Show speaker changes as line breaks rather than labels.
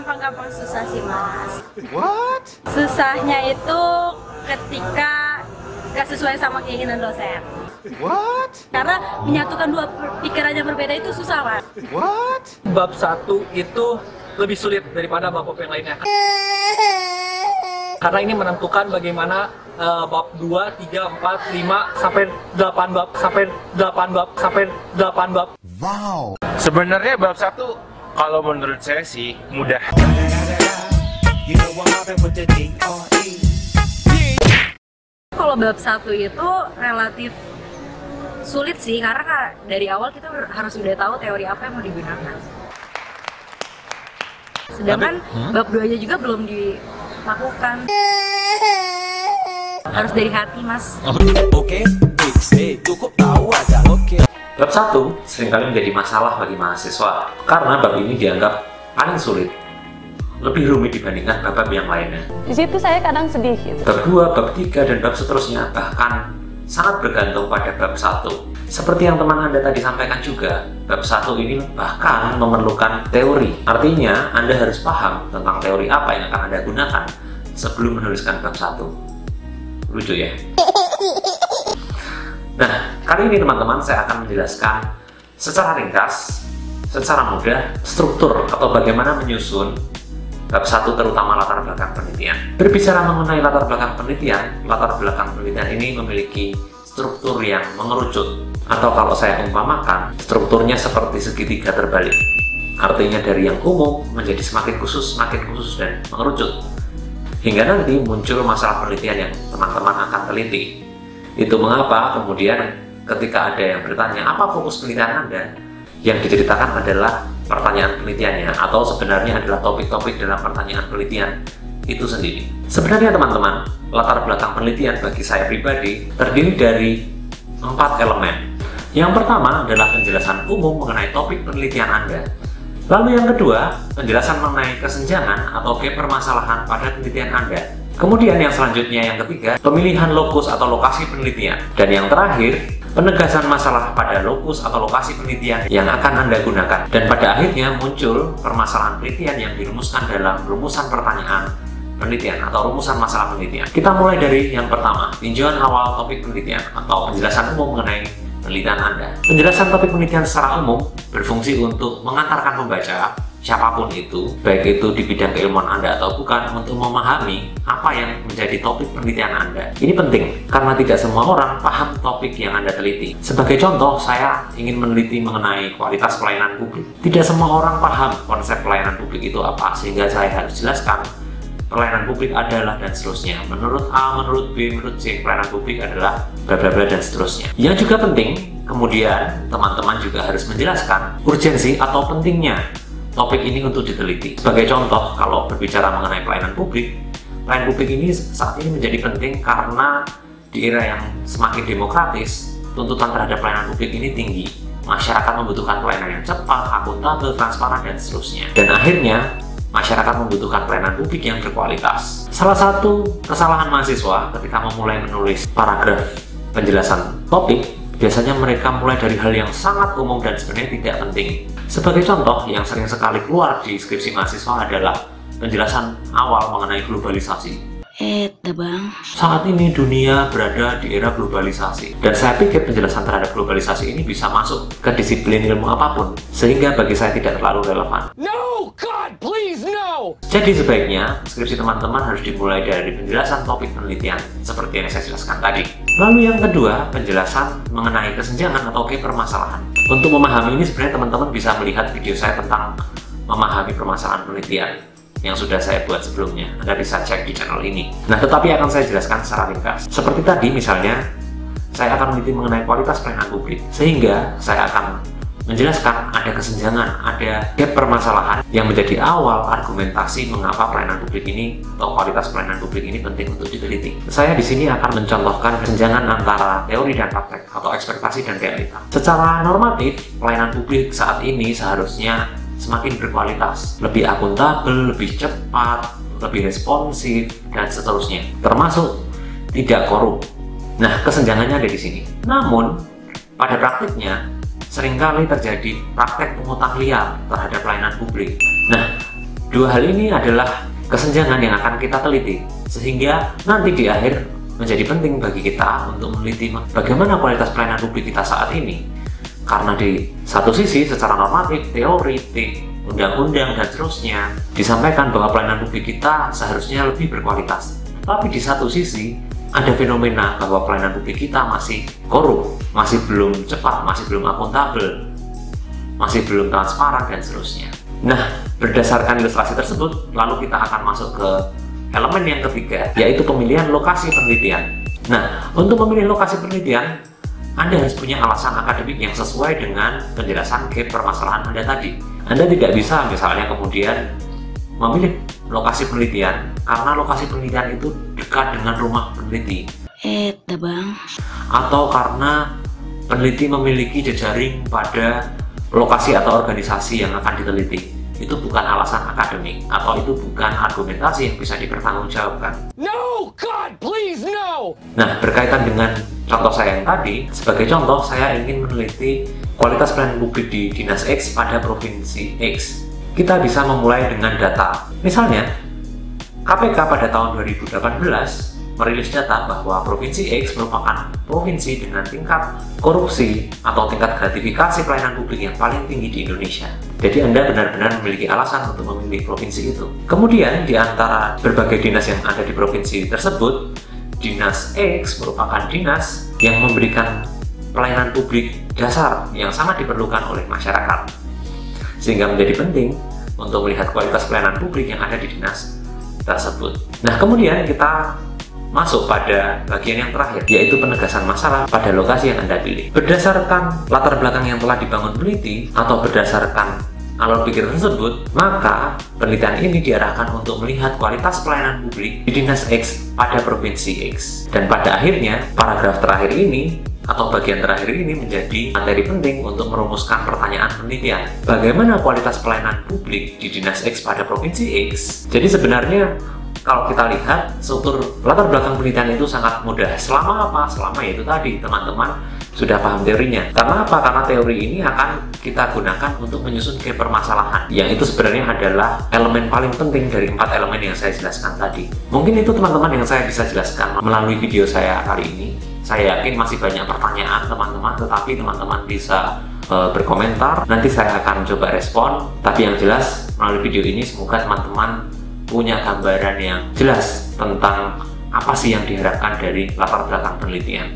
gampang-gampang susah sih mas.
What?
Susahnya itu ketika gak sesuai sama keinginan dosen.
What?
Karena menyatukan dua pikiran yang berbeda itu susah mas.
What?
Bab 1 itu lebih sulit daripada bab yang lainnya. Karena ini menentukan bagaimana bab 2, 3, 4, 5 sampai 8 bab sampai 8 bab sampai 8 bab.
Wow. Sebenarnya bab 1 kalau menurut saya sih mudah.
Kalau bab 1 itu relatif sulit sih karena dari awal kita harus udah tahu teori apa yang mau digunakan. Sedangkan bab 2-nya juga belum dilakukan. Harus dari hati mas.
Oke, cukup tahu aja. Oke.
Bab 1 seringkali menjadi masalah bagi mahasiswa karena bab ini dianggap paling sulit, lebih rumit dibandingkan bab yang lainnya.
Di situ saya kadang sedih gitu.
Bab 2, bab 3, dan bab seterusnya bahkan sangat bergantung pada bab 1. Seperti yang teman Anda tadi sampaikan juga, bab 1 ini bahkan memerlukan teori. Artinya, Anda harus paham tentang teori apa yang akan Anda gunakan sebelum menuliskan bab 1. Lucu ya? Nah, kali ini teman-teman saya akan menjelaskan secara ringkas, secara mudah, struktur atau bagaimana menyusun bab 1 terutama latar belakang penelitian. Berbicara mengenai latar belakang penelitian ini memiliki struktur yang mengerucut, atau kalau saya umpamakan, strukturnya seperti segitiga terbalik. Artinya dari yang umum menjadi semakin khusus, dan mengerucut. Hingga nanti muncul masalah penelitian yang teman-teman akan teliti. Itu mengapa kemudian ketika ada yang bertanya, apa fokus penelitian Anda? Yang diceritakan adalah pertanyaan penelitiannya, atau sebenarnya adalah topik-topik dalam pertanyaan penelitian itu sendiri. Sebenarnya teman-teman, latar belakang penelitian bagi saya pribadi terdiri dari 4 elemen. Yang pertama adalah penjelasan umum mengenai topik penelitian Anda. Lalu yang kedua, penjelasan mengenai kesenjangan atau gap permasalahan pada penelitian Anda. Kemudian yang selanjutnya, yang ketiga, pemilihan lokus atau lokasi penelitian. Dan yang terakhir, penegasan masalah pada lokus atau lokasi penelitian yang akan Anda gunakan. Dan pada akhirnya muncul permasalahan penelitian yang dirumuskan dalam rumusan pertanyaan penelitian atau rumusan masalah penelitian. Kita mulai dari yang pertama, tinjauan awal topik penelitian atau penjelasan umum mengenai penelitian Anda. Penjelasan topik penelitian secara umum berfungsi untuk mengantarkan pembaca, siapapun itu, baik itu di bidang keilmuan Anda atau bukan, untuk memahami apa yang menjadi topik penelitian Anda. Ini penting, karena tidak semua orang paham topik yang Anda teliti. Sebagai contoh, saya ingin meneliti mengenai kualitas pelayanan publik. Tidak semua orang paham konsep pelayanan publik itu apa, sehingga saya harus jelaskan pelayanan publik adalah dan seterusnya. Menurut A, menurut B, menurut C, pelayanan publik adalah bla bla bla dan seterusnya. Yang juga penting, kemudian teman-teman juga harus menjelaskan urgensi atau pentingnya topik ini untuk diteliti. Sebagai contoh, kalau berbicara mengenai pelayanan publik ini saat ini menjadi penting karena di era yang semakin demokratis, tuntutan terhadap pelayanan publik ini tinggi. Masyarakat membutuhkan pelayanan yang cepat, akuntabel, transparan, dan seterusnya. Dan akhirnya, masyarakat membutuhkan pelayanan publik yang berkualitas. Salah satu kesalahan mahasiswa ketika memulai menulis paragraf penjelasan topik, biasanya mereka mulai dari hal yang sangat umum dan sebenarnya tidak penting. Sebagai contoh, yang sering sekali keluar di skripsi mahasiswa adalah penjelasan awal mengenai globalisasi.
Bang.
Saat ini dunia berada di era globalisasi, dan saya pikir penjelasan terhadap globalisasi ini bisa masuk ke disiplin ilmu apapun, sehingga bagi saya tidak terlalu relevan.
No, God, please, no!
Jadi sebaiknya skripsi teman-teman harus dimulai dari penjelasan topik penelitian seperti yang saya jelaskan tadi. Lalu yang kedua, penjelasan mengenai kesenjangan atau gap permasalahan. Untuk memahami ini sebenarnya teman-teman bisa melihat video saya tentang memahami permasalahan penelitian yang sudah saya buat sebelumnya. Anda bisa cek di channel ini. Nah, tetapi akan saya jelaskan secara ringkas. Seperti tadi misalnya, saya akan meneliti mengenai kualitas pelayanan publik, sehingga saya akan menjelaskan ada kesenjangan, ada gap permasalahan yang menjadi awal argumentasi mengapa pelayanan publik ini atau kualitas pelayanan publik ini penting untuk diteliti. Saya di sini akan mencontohkan kesenjangan antara teori dan praktek atau ekspektasi dan realita. Secara normatif, pelayanan publik saat ini seharusnya semakin berkualitas, lebih akuntabel, lebih cepat, lebih responsif, dan seterusnya, termasuk tidak korup. Nah, kesenjangannya ada di sini. Namun, pada praktiknya, seringkali terjadi praktek pungutan liar terhadap pelayanan publik. Nah, Dua hal ini adalah kesenjangan yang akan kita teliti, sehingga nanti di akhir menjadi penting bagi kita untuk meneliti bagaimana kualitas pelayanan publik kita saat ini. Karena di satu sisi secara normatif, teoritik, undang-undang dan seterusnya disampaikan bahwa pelayanan publik kita seharusnya lebih berkualitas. Tapi di satu sisi ada fenomena bahwa pelayanan publik kita masih korup, masih belum cepat, masih belum akuntabel, masih belum transparan dan seterusnya. Nah, berdasarkan ilustrasi tersebut, lalu kita akan masuk ke elemen yang ketiga, yaitu pemilihan lokasi penelitian. Nah, untuk memilih lokasi penelitian, Anda harus punya alasan akademik yang sesuai dengan penjelasan gap permasalahan Anda tadi. Anda tidak bisa misalnya kemudian memilih lokasi penelitian karena lokasi penelitian itu dekat dengan rumah peneliti.
Bang.
Atau karena peneliti memiliki jejaring pada lokasi atau organisasi yang akan diteliti. Itu bukan alasan akademik atau itu bukan argumentasi yang bisa dipertanggungjawabkan.
No, God, please, no!
Nah, berkaitan dengan contoh saya yang tadi, sebagai contoh saya ingin meneliti kualitas pelayanan publik di Dinas X pada Provinsi X. Kita bisa memulai dengan data. Misalnya, KPK pada tahun 2018 merilis data bahwa Provinsi X merupakan provinsi dengan tingkat korupsi atau tingkat gratifikasi pelayanan publik yang paling tinggi di Indonesia. Jadi Anda benar-benar memiliki alasan untuk memilih provinsi itu. Kemudian di antara berbagai dinas yang ada di provinsi tersebut, Dinas X merupakan dinas yang memberikan pelayanan publik dasar yang sangat diperlukan oleh masyarakat. Sehingga menjadi penting untuk melihat kualitas pelayanan publik yang ada di dinas tersebut. Nah, kemudian kita masuk pada bagian yang terakhir, yaitu penegasan masalah pada lokasi yang Anda pilih. Berdasarkan latar belakang yang telah dibangun peneliti atau berdasarkan alur pikir tersebut, maka penelitian ini diarahkan untuk melihat kualitas pelayanan publik di Dinas X pada Provinsi X. Dan pada akhirnya, paragraf terakhir ini atau bagian terakhir ini menjadi materi penting untuk merumuskan pertanyaan penelitian. Bagaimana kualitas pelayanan publik di Dinas X pada Provinsi X? Jadi sebenarnya kalau kita lihat struktur latar belakang penelitian itu sangat mudah. Selama apa? Selama yaitu tadi teman-teman sudah paham teorinya. Karena apa? Karena teori ini akan kita gunakan untuk menyusun gap permasalahan, yang itu sebenarnya adalah elemen paling penting dari 4 elemen yang saya jelaskan tadi. Mungkin itu teman-teman yang saya bisa jelaskan melalui video saya kali ini. Saya yakin masih banyak pertanyaan teman-teman, tetapi teman-teman bisa berkomentar. Nanti saya akan coba respon. Tapi yang jelas melalui video ini semoga teman-teman punya gambaran yang jelas tentang apa sih yang diharapkan dari latar belakang penelitian.